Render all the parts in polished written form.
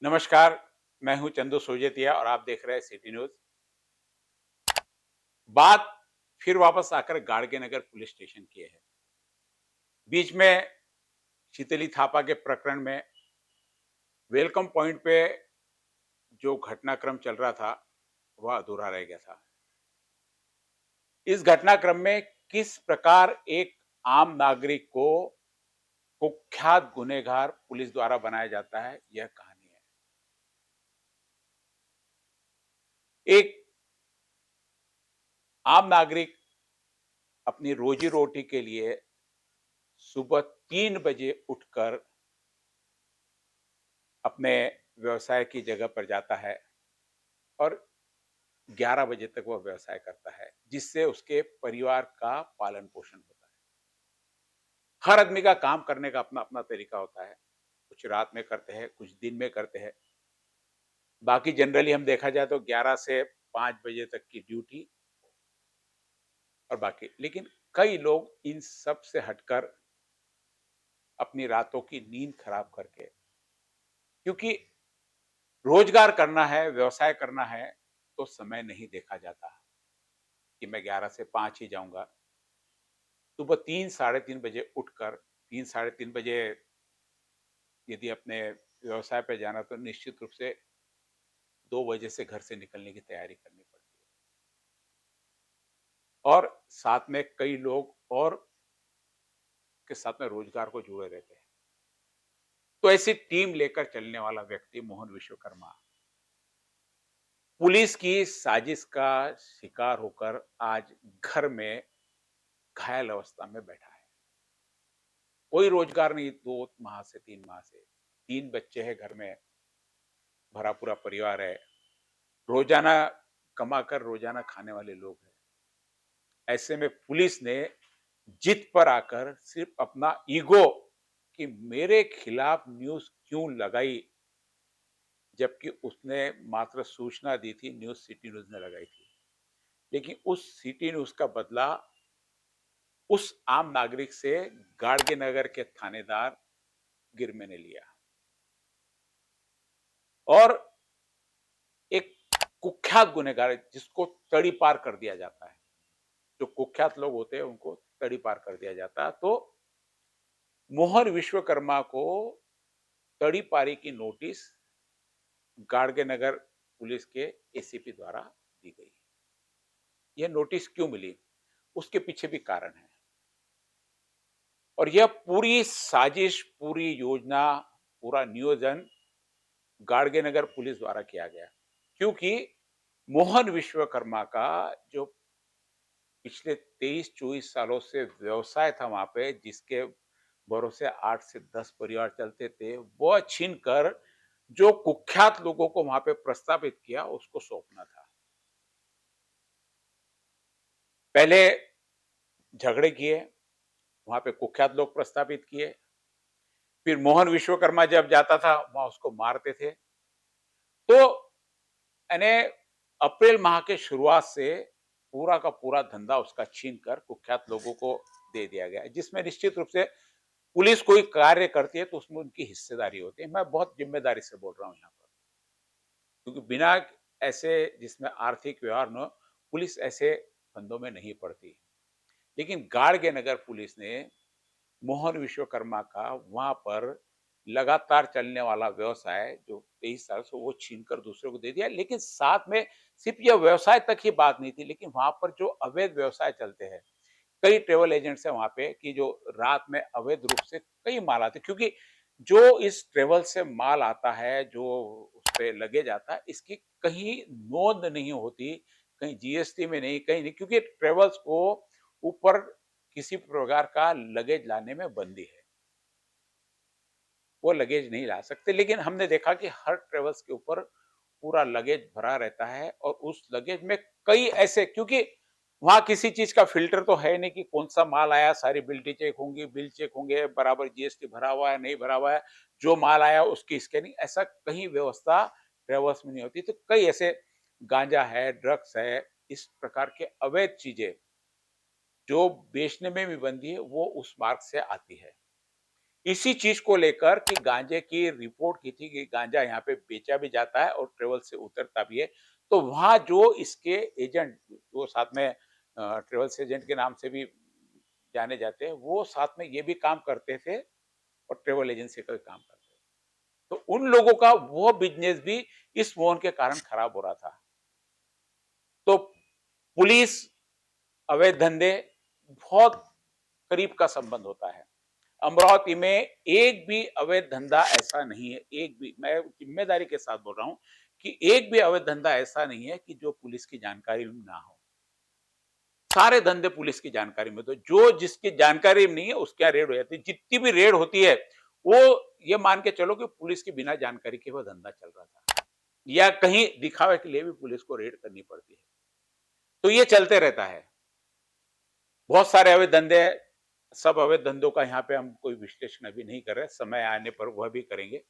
नमस्कार, मैं हूं चंदू सोजेतिया और आप देख रहे हैं सिटी न्यूज़। बात फिर वापस आकर गाड़गे नगर पुलिस स्टेशन की है। बीच में शीतली थापा के प्रकरण में वेलकम पॉइंट पे जो घटनाक्रम चल रहा था, वह अधूरा रह गया था। इस घटनाक्रम में किस प्रकार एक आम नागरिक को कुख्यात गुनहगार पुलिस द्वारा बनाया जाता है, यह कहानी है। एक आम नागरिक अपनी रोजी-रोटी के लिए सुबह 3 बजे उठकर अपने व्यवसाय की जगह पर जाता है और 11 बजे तक वह व्यवसाय करता है, जिससे उसके परिवार का पालन-पोषण होता है। हर आदमी का काम करने का अपना-अपना तरीका होता है। कुछ रात में करते हैं, कुछ दिन में करते हैं। बाकी जनरली हम देखा जाए तो 11 से 5 बजे तक की ड्यूटी और बाकी लेकिन कई लोग इन सब से हटकर अपनी रातों की नींद खराब करके क्योंकि रोजगार करना है, व्यवसाय करना है, तो समय नहीं देखा जाता कि मैं 11 से 5 ही जाऊँगा। सुबह 3 साढ़े 3 बजे उठकर 3 साढ़े 3 बजे यदि अपने व्यवसाय पे जाना तो निश्चित रूप से 2 बजे से घर से निकलने की तैयारी करनी पड़ती है। और साथ में कई लोग और के साथ में रोजगार को जुड़े रहते हैं। तो ऐसी टीम लेकर चलने वाला व्यक्ति मोहन विश्वकर्मा, पुलिस की साजिश का शिकार होकर आज घर में घायल अवस्था में बैठा है। कोई रोजगार नहीं 2 माह से 3 माह से। 3 बच्चे हैं घर में, भरा पूरा परिवार है। रोजाना कमाकर रोजाना खाने वाले लोग हैं। ऐसे में पुलिस ने जिद पर आकर सिर्फ अपना ईगो कि मेरे खिलाफ न्यूज़ क्यों लगाई, जबकि उसने मात्र सूचना दी थी, न्यूज़ सिटी न्यूज़ ने लगाई थी। लेकिन उस सिटी न्यूज़ का बदला उस आम नागरिक से गाड़गे नगर के थानेदार गिरमे ने लिया और एक कुख्यात गुनहगार जिसको तड़ीपार कर दिया जाता है। जो कुख्यात लोग होते हैं उनको तड़ीपार कर दिया जाता है। तो मोहन विश्वकर्मा को तड़ीपारी की नोटिस गाड़गे नगर पुलिस के एसीपी द्वारा दी गई। यह नोटिस क्यों मिली? उसके पीछे भी कारण है और यह पूरी साजिश, पूरी योजना, पूरा नियोजन गाड़गे नगर पुलिस द्वारा किया गया। क्योंकि मोहन विश्वकर्मा का जो पिछले 23-24 सालों से व्यवसाय था वहां पे, जिसके भरोसे 8 से 10 परिवार चलते थे, वह छीनकर जो कुख्यात लोगों को वहां पे प्रस्तावित किया, उसको सौंपना था। पहले झगड़े किए, वहां पे कुख्यात लोग प्रस्तावित किए, फिर मोहन विश्वकर्मा जब जाता था, वहां उसको मारते थे। तो यानी अप्रैल माह के शुरुआत से पूरा का पूरा धंधा उसका छीनकर कुख्यात लोगों को दे दिया गया, जिसमें निश्चित रूप से पुलिस कोई कार्य करती है तो उसमें उनकी हिस्सेदारी होती है। मैं बहुत जिम्मेदारी से बोल रहा हूँ यहाँ पर, क्योंकि बिना ऐसे जिसमें आर्थिक व्यवहार न, पुलिस ऐसे फंदों में नहीं पड़ती। लेकिन गाड़गे नगर पुलिस ने मोहन विश्वकर्मा का वहां पर लगातार चलने वाला व्यवसाय जो 23 साल से, वो छीनकर दूसरे को दे दिया। लेकिन साथ में सिर्फ यह व्यवसाय तक ही बात नहीं थी, लेकिन वहां पर जो अवैध व्यवसाय चलते हैं, कई ट्रेवल एजेंट्स हैं वहां पे कि जो रात में अवैध रूप से कई माल आते, क्योंकि जो इस ट्रेवल से माल आता है, जो उस पे लगेज आता है, इसकी कहीं नोंद नहीं होती, कहीं जीएसटी में नहीं, कहीं नहीं, क्योंकि ट्रेवल्स को ऊपर किसी प्रकार का लगेज लाने में बंदी है। वो लगेज नहीं ला सकते। लेकिन हमने देखा कि हर ट्रेवल्स के ऊपर पूरा लगेज भरा रहता है और उस लगेज में कई ऐसे, क्योंकि वहां किसी चीज का फिल्टर तो है नहीं कि कौन सा माल आया, सारी बिल्टी चेक होंगी, बिल चेक होंगे, बराबर जीएसटी भरा हुआ है नहीं भरा हुआ है, जो माल आया उसकी स्कैनिंग, ऐसा कहीं व्यवस्था ट्रेवल्स में नहीं होती। तो कई ऐसे गांजा है, ड्रग्स है, इस प्रकार के अवैध चीजें जो बेचने में भी बंदी है, वो उस मार्ग से आती है। इसी चीज को लेकर कि गांजे की रिपोर्ट की थी कि गांजा यहाँ पे बेचा भी जाता है और ट्रेवल से उतरता भी है। तो वहां जो इसके एजेंट, वो साथ में ट्रेवल्स एजेंट के नाम से भी जाने जाते हैं, वो साथ में ये भी काम करते थे और ट्रेवल एजेंसी का भी काम करते थे। तो उन लोगों का वो बिजनेस भी इस मोहन के कारण खराब हो रहा था। तो पुलिस, अवैध धंधे, बहुत करीब का संबंध होता है। अमरावती में एक भी अवैध धंधा ऐसा नहीं है, एक भी, मैं जिम्मेदारी के साथ बोल रहा हूं कि एक भी अवैध धंधा ऐसा नहीं है कि जो पुलिस की जानकारी में ना हो। सारे धंधे पुलिस की जानकारी में, तो जो जिसकी जानकारी में नहीं है उसके यहाँ रेड हो जाती है। जितनी भी रेड होती है वो, ये मान के चलो कि पुलिस की बिना जानकारी के वो धंधा चल रहा था, या कहीं दिखावे के लिए भी पुलिस को रेड करनी पड़ती है। तो ये चलते रहता है। बहुत सारे अवैध धंधे हैं, सब अवैध धंधों का यहाँ पे हम कोई विश्लेषण अभी नहीं कर रहे, समय आने पर वह भी करेंगे।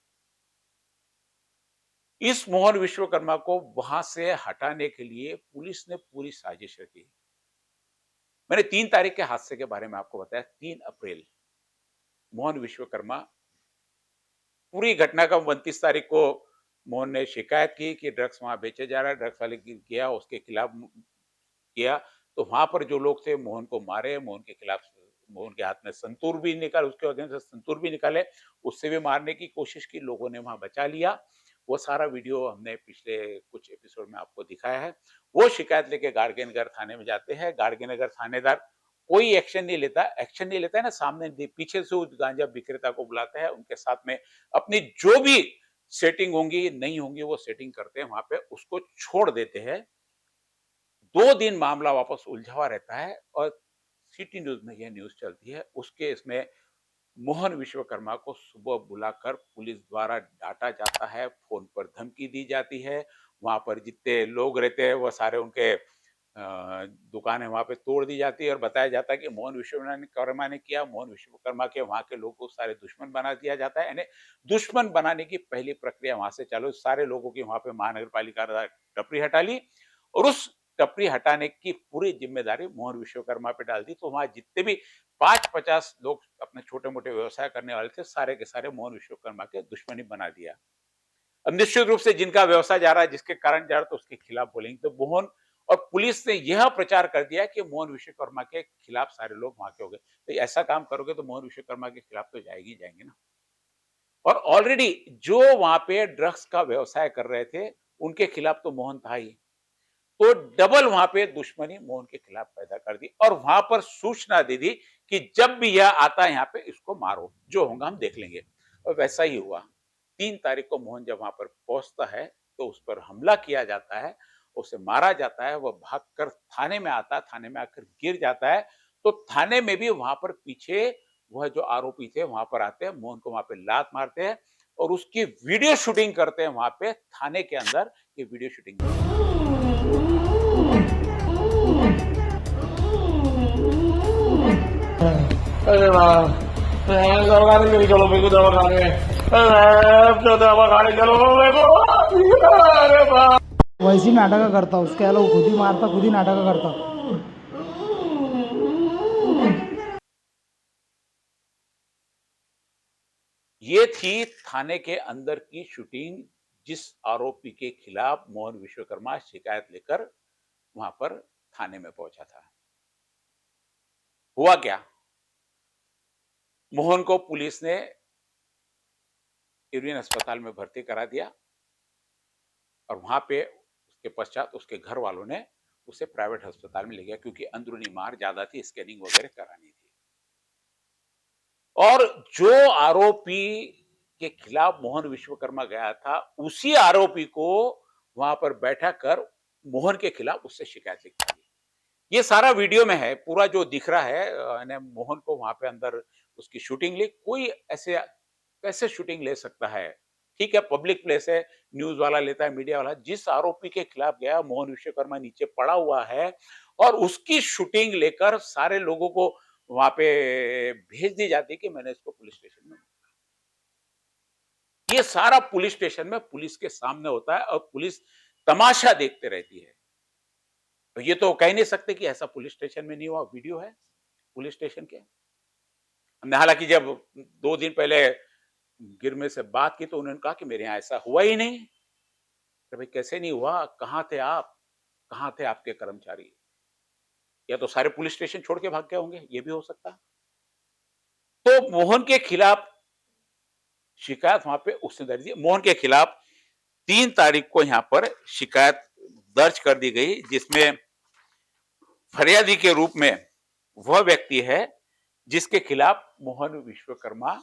इस मोहन विश्वकर्मा को वहां से हटाने के लिए पुलिस ने पूरी साजिश रची। मैंने 3 तारीख के हादसे के बारे में आपको बताया। 3 अप्रैल, मोहन विश्वकर्मा, पूरी घटना का 29 तारीख को मोहन ने शिकायत की कि ड्रग्स वहां बेचे जा रहा है, ड्रग्स वाले की किया, उसके खिलाफ किया। तो वहां पर जो लोग थे मोहन को मारे, मोहन के खिलाफ, मोहन के हाथ में संतूर भी निकाल, उसके अगेंस्ट संतूर भी निकाले, उससे भी मारने की कोशिश की, लोगों ने वहां बचा लिया। वो सारा वीडियो हमने पिछले कुछ एपिसोड में आपको दिखाया है। वो शिकायत लेके गाड़गेनगर थाने में जाते हैं। गाड़गेनगर थानेदार कोई एक्शन नहीं लेता। एक्शन नहीं लेता है ना, सामने पीछे से उस गांजा विक्रेता को बुलाता है, उनके साथ में अपनी जो भी सेटिंग होंगी नहीं होंगी वो सेटिंग करते हैं, वहां पे उसको छोड़ देते हैं। 2 दिन मामला वापस उलझा हुआ रहता है और सिटी न्यूज में यह न्यूज चलती है। उसके इसमें मोहन विश्वकर्मा को सुबह बुलाकर पुलिस द्वारा डांटा जाता है, फोन पर धमकी दी जाती है। वहां पर जितने लोग रहते हैं वो सारे उनके दुकानें वहां पे तोड़ दी जाती है और बताया जाता है कि मोहन विश्वकर्मा ने किया। मोहन विश्वकर्मा के वहां के लोगों को सारे दुश्मन बना दिया जाता है। यानी दुश्मन बनाने की पहली प्रक्रिया वहां से चालू। सारे लोगों की वहां पे महानगर पालिका ने टपरी हटा ली और उस टपरी हटाने की पूरी जिम्मेदारी मोहन विश्वकर्मा पे डाल दी। तो वहां जितने भी 5-50 लोग अपने छोटे मोटे व्यवसाय करने वाले थे, सारे के सारे मोहन विश्वकर्मा के दुश्मनी बना दिया। अब निश्चित रूप से जिनका व्यवसाय जा रहा है, जिसके कारण जा रहा है, तो उसके खिलाफ बोलेंगे। तो मोहन और पुलिस ने यह प्रचार कर दिया कि मोहन विश्वकर्मा के खिलाफ सारे लोग वहां के हो गए। तो ऐसा काम करोगे तो मोहन विश्वकर्मा के खिलाफ तो जाएगी जाएंगे ना। और ऑलरेडी जो वहां पे ड्रग्स का व्यवसाय कर रहे थे उनके खिलाफ तो मोहन था ही। तो डबल वहां पे दुश्मनी मोहन के खिलाफ पैदा कर दी और वहां पर सूचना दे दी कि जब भी यह आता है यहाँ पे इसको मारो, जो होगा हम देख लेंगे। और वैसा ही हुआ। 3 तारीख को मोहन जब वहां पर पहुंचता है तो उस पर हमला किया जाता है, उसे मारा जाता है। वह भागकर थाने में आता है, थाने में आकर गिर जाता है। तो थाने में भी वहां पर पीछे वह जो आरोपी थे वहां पर आते हैं, मोहन को वहां पे लात मारते हैं और उसकी वीडियो शूटिंग करते हैं वहां पे थाने के अंदर। ये वीडियो शूटिंग अरे वाह, दवाखाने लेके चलो मेरे को, दवाखाने, अरे दवाखाने चलो मेरे को, अरे वाह। वैसी नाटक करता उसके अलावा खुद ही मारता, खुद ही नाटक करता। ये थी थाने के अंदर की शूटिंग, जिस आरोपी के खिलाफ मोहन विश्वकर्मा शिकायत लेकर वहां पर थाने में पहुंचा था। हुआ क्या, मोहन को पुलिस ने इरविन अस्पताल में भर्ती करा दिया और वहां पे उसके पश्चात उसके घर वालों ने उसे प्राइवेट अस्पताल में ले गया, क्योंकि अंदरूनी मार ज्यादा थी, स्कैनिंग वगैरह करानी थी। और जो आरोपी के खिलाफ मोहन विश्वकर्मा गया था, उसी आरोपी को वहां पर बैठा कर मोहन के खिलाफ उससे शिकायत लिखी। ये सारा वीडियो में है, पूरा जो दिख रहा है। मोहन को वहां पे अंदर उसकी शूटिंग ली। कोई ऐसे कैसे शूटिंग ले सकता है? ठीक है, पब्लिक प्लेस है, न्यूज वाला लेता है, मीडिया वाला। जिस आरोपी के खिलाफ गया, मोहन विश्वकर्मा नीचे पड़ा हुआ है और उसकी शूटिंग लेकर सारे लोगों को वहां पे भेज दी जाती है कि मैंने इसको पुलिस स्टेशन में। ये सारा पुलिस स्टेशन में पुलिस के सामने होता है और पुलिस तमाशा देखते रहती है। तो ये तो कह नहीं सकते कि ऐसा पुलिस स्टेशन में नहीं हुआ। वीडियो है पुलिस स्टेशन के। हमने हालांकि जब 2 दिन पहले गिरमे से बात की तो उन्होंने कहा कि मेरे यहाँ ऐसा हुआ ही नहीं। अरे भाई कैसे नहीं हुआ? कहाँ थे आप? कहाँ थे आपके कर्मचारी? या तो सारे पुलिस स्टेशन छोड़ के भाग गए होंगे, ये भी हो सकता। तो मोहन के खिलाफ शिकायत वहां पे उसने दर्ज दी। मोहन के खिलाफ 3 तारीख को यहाँ पर शिकायत दर्ज कर दी गई, जिसमें फरियादी के रूप में वह व्यक्ति है जिसके खिलाफ मोहन विश्वकर्मा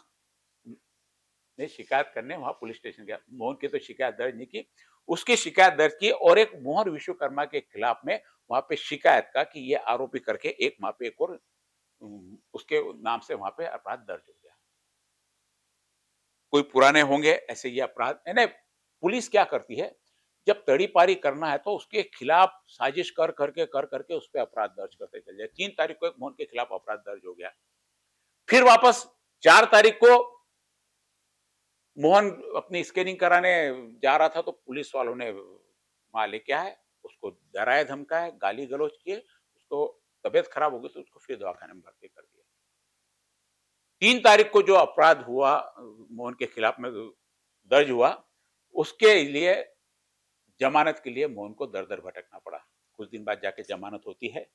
ने शिकायत करने वहां पुलिस स्टेशन गया। मोहन की तो शिकायत दर्ज नहीं की, उसकी शिकायत दर्ज की और एक मोहन विश्वकर्मा के खिलाफ में वहां पे शिकायत का कि ये आरोपी करके एक वहां पे एक और उसके नाम से वहां पे अपराध दर्ज हो गया। कोई पुराने होंगे ऐसे ये अपराध नहीं। पुलिस क्या करती है, जब तड़ीपारी करना है तो उसके खिलाफ साजिश कर करके उस पर अपराध दर्ज करते चले जाए। 3 तारीख को एक मोहन के खिलाफ अपराध दर्ज हो गया। फिर वापस 4 तारीख को मोहन अपनी स्कैनिंग कराने जा रहा था तो पुलिस वालों ने वहां लेके आए, उसको डराया धमकाया, गाली गलौज किए, उसको तबीयत खराब हो गई तो उसको फिर दवाखाने में भर्ती कर दिया। 3 तारीख को जो अपराध हुआ मोहन के खिलाफ में दर्ज हुआ, उसके लिए जमानत के लिए मोहन को दर दर भटकना पड़ा। कुछ दिन बाद जाके जमानत होती है।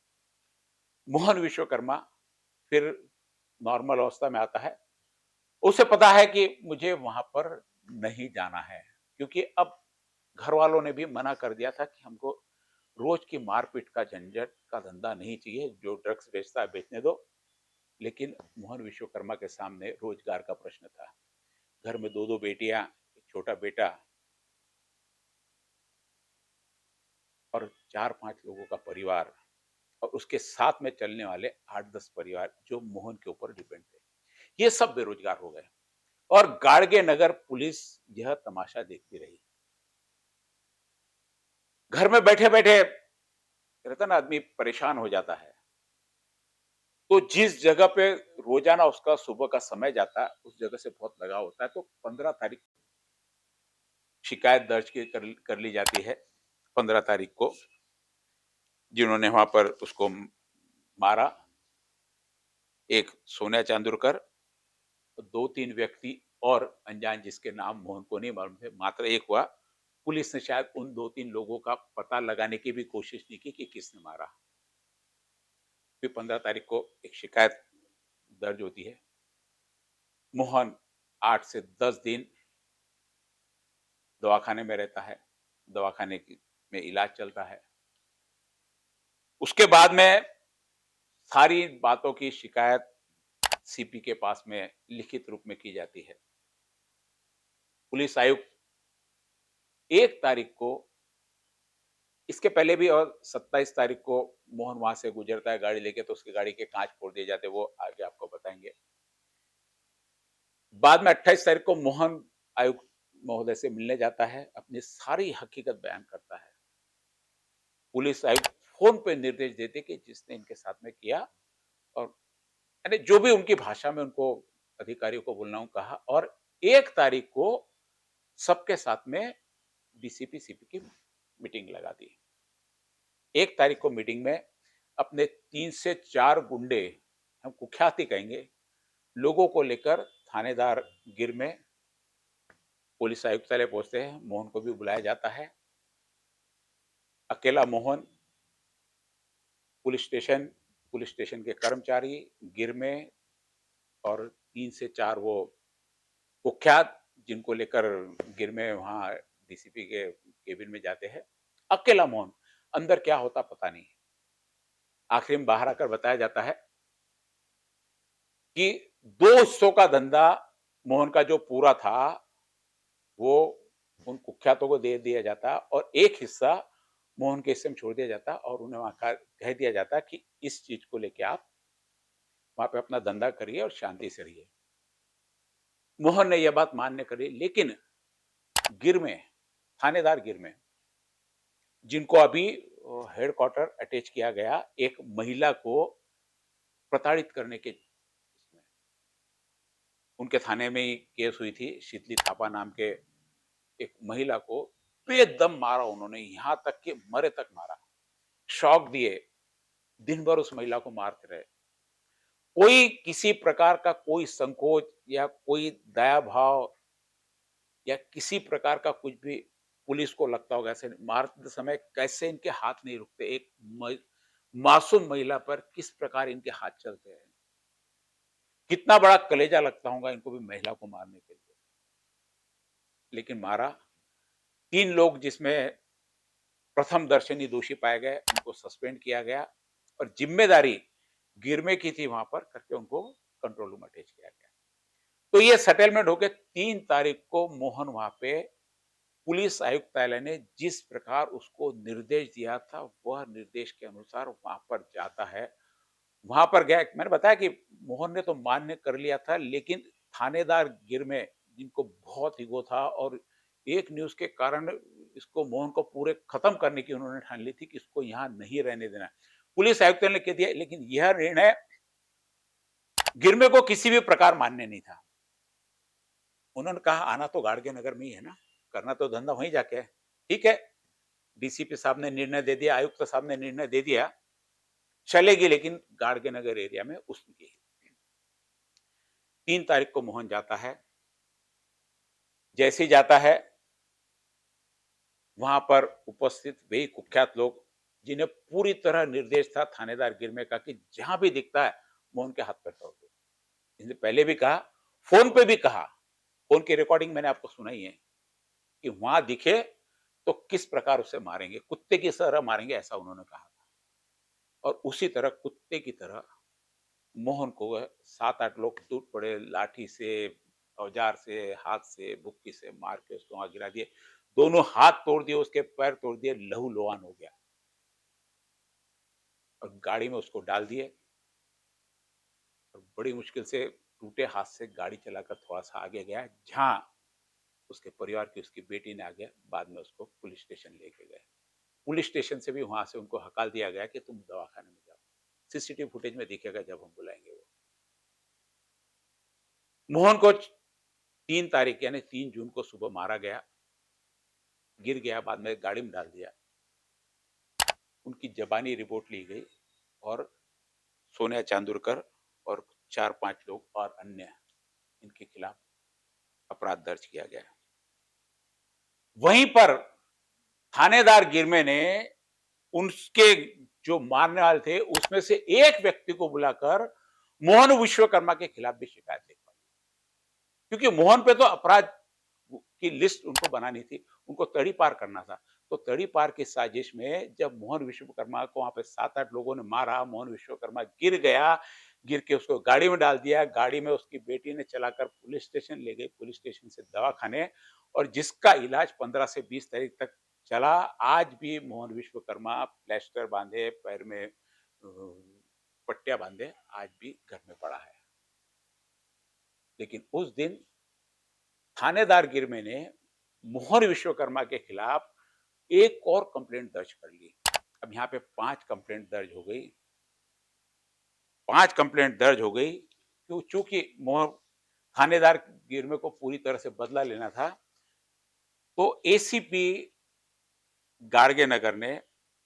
मोहन विश्वकर्मा फिर नॉर्मल अवस्था में आता है। उसे पता है कि मुझे वहां पर नहीं जाना है, क्योंकि अब घर वालों ने भी मना कर दिया था कि हमको रोज की मारपीट का झंझट का धंधा नहीं चाहिए, जो ड्रग्स बेचता है बेचने दो। लेकिन मोहन विश्वकर्मा के सामने रोजगार का प्रश्न था। घर में 2-2 बेटियां, एक छोटा बेटा और 4-5 लोगों का परिवार और उसके साथ में चलने वाले 8-10 परिवार जो मोहन के ऊपर डिपेंड थे। ये सब बेरोजगार हो गए और गाड़गे नगर पुलिस यह तमाशा देखती रही। घर में बैठे-बैठे रहता ना आदमी परेशान हो जाता है। तो जिस जगह पे रोजाना उसका सुबह का समय जाता है, उस जगह से बहुत लगाव होता है। तो 15 तारीख शिकायत दर्ज कर ली जाती है। 15 तारीख को जिन्होंने वहां पर उसको मारा, एक सोनिया चांदुरकर, 2-3 व्यक्ति और अनजान जिसके नाम मोहन को नहीं मालूम थे, मात्र एक हुआ। पुलिस ने शायद उन 2-3 लोगों का पता लगाने की भी कोशिश नहीं की कि किसने मारा। फिर 15 तारीख को एक शिकायत दर्ज होती है। मोहन 8 से 10 दिन दवाखाने में रहता है, में इलाज चलता है। उसके बाद में सारी बातों की शिकायत सीपी के पास में लिखित रूप में की जाती है। पुलिस आयुक्त 1 तारीख को, इसके पहले भी और 27 तारीख को मोहन वहां से गुजरता है गाड़ी लेके, तो उसकी गाड़ी के कांच फोड़ दिए जाते, वो आगे आपको बताएंगे। बाद में 28 तारीख को मोहन आयुक्त महोदय से मिलने जाता है, अपनी सारी हकीकत बयान करता है। पुलिस आयुक्त फोन पे निर्देश देते कि जिसने इनके साथ में किया, और यानी जो भी उनकी भाषा में उनको अधिकारियों को बोलना हो कहा, और 1 तारीख को सबके साथ में डीसीपी सीपी की मीटिंग लगा दी। 1 तारीख को मीटिंग में अपने 3 से 4 गुंडे, हम कुख्यात ही कहेंगे, लोगों को लेकर थानेदार गिर में पुलिस आयुक्तालय पहुंचते हैं। मोहन को भी बुलाया जाता है। अकेला मोहन पुलिस स्टेशन के कर्मचारी गिर में और 3 से 4 वो कुख्यात जिनको लेकर गिर में वहां डीसीपी के केबिन में जाते हैं। अकेला मोहन, अंदर क्या होता पता नहीं। आखिर में बाहर आकर बताया जाता है कि 2 हिस्सों का धंधा मोहन का जो पूरा था वो उन कुख्यातों को दे दिया जाता और एक हिस्सा मोहन के हिस्से में छोड़ दिया जाता और उन्हें वहां कह दिया जाता कि इस चीज को लेके आप वहां पे अपना धंधा करिए और शांति से रहिए। मोहन ने यह बात मान्य करी, लेकिन गिर में, थानेदार गिर में, जिनको अभी हेडक्वार्टर अटैच किया गया, एक महिला को प्रताड़ित करने के इसमें उनके थाने में ही केस हुई थी। शीतली थापा नाम के एक महिला को बेदम मारा उन्होंने, यहां तक कि मरे तक मारा, शॉक दिए, दिन भर उस महिला को मारते रहे। कोई किसी प्रकार का कोई संकोच या कोई दया भाव या किसी प्रकार का कुछ भी पुलिस को लगता होगा ऐसे मारते समय कैसे इनके हाथ नहीं रुकते, एक मासूम महिला पर किस प्रकार इनके हाथ चलते हैं, कितना बड़ा कलेजा लगता होगा इनको भी महिला को मारने के लिए। लेकिन मारा, तीन लोग जिसमें प्रथम दर्शनी दोषी पाए गए, उनको सस्पेंड किया गया और जिम्मेदारी गिरमे की थी वहां पर करके उनको कंट्रोल रूम अटैच किया गया। तो ये सेटलमेंट होकर 3 तारीख को मोहन वहां पे पुलिस आयुक्तालय ने जिस प्रकार उसको निर्देश दिया था, वह निर्देश के अनुसार वहां पर जाता है। वहां पर गया, मैंने बताया कि मोहन ने तो मान्य कर लिया था, लेकिन थानेदार गिरमे जिनको बहुत ईगो था और एक न्यूज के कारण इसको मोहन को पूरे खत्म करने की उन्होंने ठान ली थी कि इसको यहाँ नहीं रहने देना। पुलिस आयुक्त ने कह दिया, लेकिन यह निर्णय गिरमे को किसी भी प्रकार मान्य नहीं था। उन्होंने कहा आना तो गाड़गे नगर में ही है ना, करना तो धंधा वहीं जाके है। ठीक है, डीसीपी साहब ने निर्णय दे दिया, आयुक्त साहब ने निर्णय दे दिया, चलेगी, लेकिन गाड़गे नगर एरिया में उसकी 3 तारीख को मोहन जाता है। जैसे ही जाता है, वहां पर उपस्थित वे कुख्यात लोग जिन्हें पूरी तरह निर्देश था थानेदार गिरमे का कि जहां भी दिखता है मोहन के हाथ पर तोड़ दो। इसने पहले भी कहा, फोन पे भी कहा, फोन की रिकॉर्डिंग मैंने आपको सुनाई है कि वहां दिखे तो किस प्रकार उसे मारेंगे, कुत्ते की तरह मारेंगे, ऐसा उन्होंने कहा था। और उसी तरह कुत्ते की तरह मोहन को वह 7-8 लोग टूट पड़े, लाठी से, औजार से, हाथ से, बुक्की से मार के उसको वहां गिरा दिए। दोनों हाथ तोड़ दिए, उसके पैर तोड़ दिए, लहू-लुहान हो गया और गाड़ी में उसको डाल दिए और बड़ी मुश्किल से टूटे हाथ से गाड़ी चलाकर थोड़ा-सा आगे गया, जहां उसके परिवार की उसकी बेटी ने आगे बाद में उसको पुलिस स्टेशन लेके गए। पुलिस स्टेशन से भी वहां से उनको हकाल दिया गया कि तुम दवाखाने में जाओ। सीसीटीवी फुटेज में दिखेगा जब हम बुलाएंगे वो। मोहन को 3 तारीख यानी 3 जून को सुबह मारा गया, गिर गया, बाद में गाड़ी में डाल दिया। उनकी जबानी रिपोर्ट ली गई और सोनिया चांदुरकर और 4-5 लोग और अन्य इनके खिलाफ अपराध दर्ज किया गया। वहीं पर थानेदार गिरमे ने उनके जो मारने वाले थे उसमें से एक व्यक्ति को बुलाकर मोहन विश्वकर्मा के खिलाफ भी शिकायत लिखवाई, क्योंकि मोहन पे तो अपराध की लिस्ट उनको बनानी थी, उनको तड़ी पार करना था। तो तड़ी पार की साजिश में जब मोहन विश्वकर्मा को वहां पे 7-8 लोगों ने मारा, मोहन विश्वकर्मा गिर गया, गिर के उसको गाड़ी में डाल दिया, गाड़ी में उसकी बेटी ने चलाकर पुलिस स्टेशन ले गई, पुलिस स्टेशन से दवाखाने, और जिसका इलाज 15 से 20 तारीख तक चला। आज भी मोहन विश्वकर्मा प्लास्टर बांधे, पैर में पट्टियां बांधे, आज भी घर में पड़ा है। लेकिन उस दिन थानेदार गिरमे ने मोहन विश्वकर्मा के खिलाफ एक और कंप्लेंट दर्ज कर ली। अब यहाँ पे 5 कंप्लेंट दर्ज हो गई। 5 कंप्लेंट दर्ज हो गई चूंकि मोहन थानेदार गिरमे को पूरी तरह से बदला लेना था, तो एसीपी गाड़गे नगर ने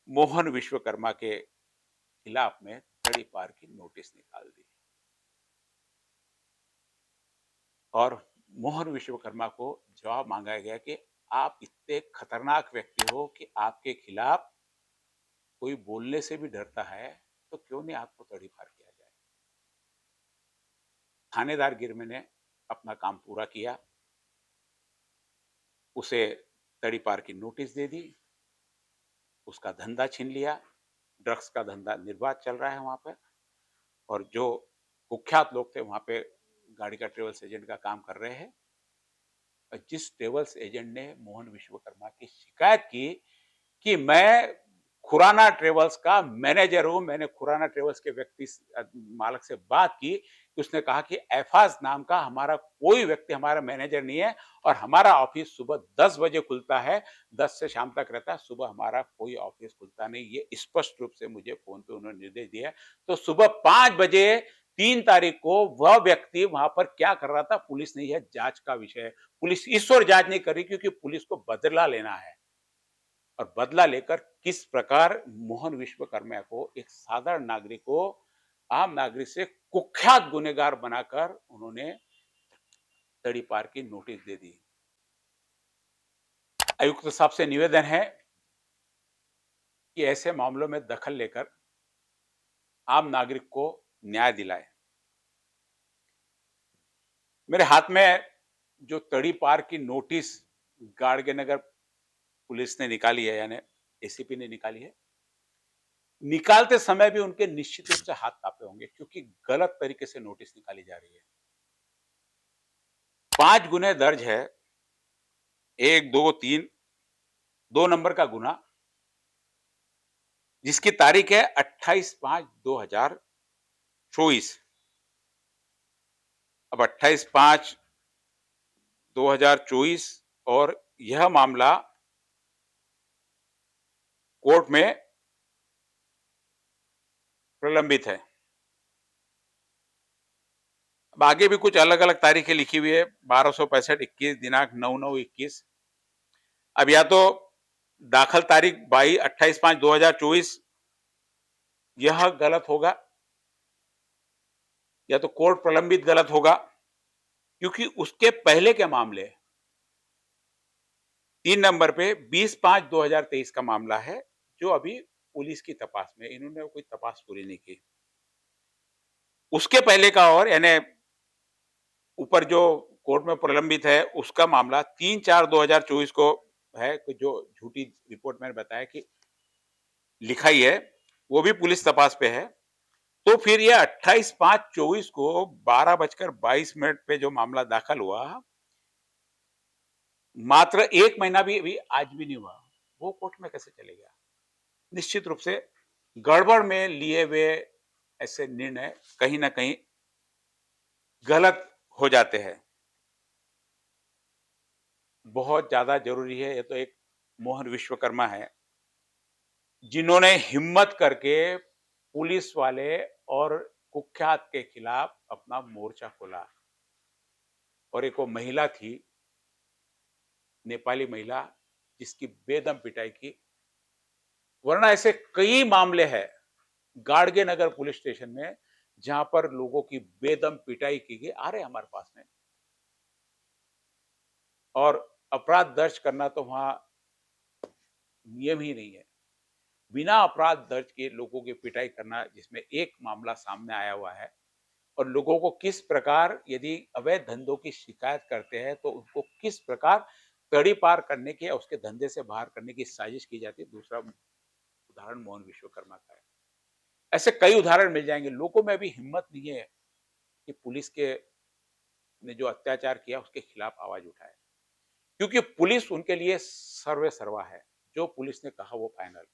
मोहन विश्वकर्मा के खिलाफ में तड़ी पार की नोटिस निकाल दी और मोहन विश्वकर्मा को जवाब मांगा गया कि आप इतने खतरनाक व्यक्ति हो कि आपके खिलाफ कोई बोलने से भी डरता है, तो क्यों नहीं आपको तड़ी पार किया जाए। थानेदार गिरमे ने अपना काम पूरा किया, उसे तड़ी पार की नोटिस दे दी, उसका धंधा छीन लिया, ड्रग्स का धंधा निर्बाध चल रहा है वहां पर, और जो कुख्यात लोग थे वहां पे गाड़ी का ट्रेवल्स एजेंट का काम कर रहे हैं। और जिस ट्रेवल्स एजेंट ने मोहन विश्वकर्मा की शिकायत की कि मैं खुराना ट्रेवल्स का मैनेजर हूं, मैंने खुराना ट्रेवल्स के व्यक्ति मालक से बात की, उसने कहा कि एफाज नाम का हमारा कोई व्यक्ति हमारा मैनेजर नहीं है और हमारा ऑफिस सुबह 10 बजे खुलता है, 10 से शाम तक रहता है, सुबह हमारा कोई ऑफिस खुलता नहीं। ये स्पष्ट रूप से मुझे फोन पे उन्होंने निर्देश दिया। तो सुबह 5 बजे 3 तारीख को वह व्यक्ति वहां पर क्या कर रहा था, पुलिस ने यह जांच का विषय है। पुलिस इस ओर जांच नहीं कर रही क्योंकि पुलिस को बदला लेना है, और बदला लेकर किस प्रकार मोहन विश्वकर्मा को, एक साधारण नागरिक को आम नागरिक से कुख्यात गुनहगार बनाकर उन्होंने तड़ीपार की नोटिस दे दी। आयुक्त साहब से निवेदन है कि ऐसे मामलों में दखल लेकर आम नागरिक को न्याय दिलाए। मेरे हाथ में जो तड़ीपार की नोटिस गाड़गे नगर पुलिस ने निकाली है, यानी एसीपी ने निकाली है, निकालते समय भी उनके निश्चित रूप से हाथ कांपे होंगे, क्योंकि गलत तरीके से नोटिस निकाली जा रही है। 5 गुने दर्ज है, 1, 2, 3, 2 नंबर का गुना, जिसकी तारीख है 28/5/2024। अब 28/5/2024 और यह मामला कोर्ट में प्रलंबित है। अब आगे भी कुछ अलग-अलग तारीखें लिखी हुई है, 1265, 21, दिनांक 9/9/21। अब या तो दाखिल तारीख 28/5/2024 यह गलत होगा, या तो कोर्ट प्रलंबित गलत होगा, क्योंकि उसके पहले के मामले 3 नंबर पे 20/5/2023 का मामला है, जो अभी पुलिस की तपास में, इन्होंने कोई तपास पूरी नहीं की। उसके पहले का और यानी ऊपर जो कोर्ट में प्रलंबित है, उसका मामला 3/4/2024 को है, जो झूठी रिपोर्ट मैंने बताया कि लिखाई है, वो भी पुलिस तपास पे है। तो फिर ये 28/5/24 को 12:22 पे जो मामला दाखिल हुआ, मात्र 1 महीना भी अभी आज भी नहीं हुआ, वो कोर्ट में कैसे चलेगा? निश्चित रूप से गड़बड़ में लिए हुए ऐसे निर्णय कहीं न कहीं गलत हो जाते हैं। बहुत ज़्यादा ज़रूरी है, ये तो एक मोहन विश्वकर्मा है, जिन्होंने हिम्मत करके पुलिस वाले और कुख्यात के खिलाफ अपना मोर्चा खोला। और एक वो महिला थी, नेपाली महिला, जिसकी बेदम पिटाई की। वरना ऐसे कई मामले हैं गाड़गे नगर पुलिस स्टेशन में, जहां पर लोगों की बेदम पिटाई की गई, आ रहे हमारे पास में। और अपराध दर्ज करना तो वहां नियम ही नहीं है। बिना अपराध दर्ज किए लोगों की पिटाई करना, जिसमें एक मामला सामने आया हुआ है, और लोगों को किस प्रकार, यदि अवैध धंधों की शिकायत करते हैं तो उनको किस प्रकार तड़ी पार करने की या उसके धंधे से बाहर करने की साजिश की जाती है। दूसरा उदाहरण मोहन विश्वकर्मा का है। ऐसे कई उदाहरण मिल जाएंगे। लोगों में भी हिम्मत नहीं है कि पुलिस के ने जो अत्याचार किया उसके खिलाफ आवाज उठाए, क्योंकि पुलिस उनके लिए सर्वे सर्वा है। जो पुलिस ने कहा वो फाइनल।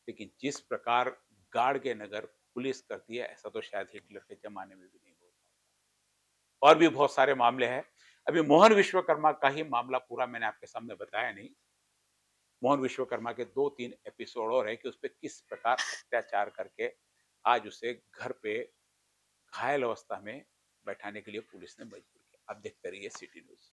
लेकिन जिस प्रकार गाड़ के नगर पुलिस करती है, ऐसा तो शायद हिटलर के जमाने में भी नहीं होता। और भी बहुत सारे मामले हैं। अभी मोहन विश्वकर्मा का ही मामला पूरा मैंने आपके सामने बताया नहीं। मोहन विश्वकर्मा के 2-3 एपिसोड और है कि उस पे किस प्रकार अत्याचार करके आज उसे घर पे घायल अवस्था में बैठाने के लिए पुलिस ने मजबूर किया। आप देखते रहिए सिटी न्यूज़।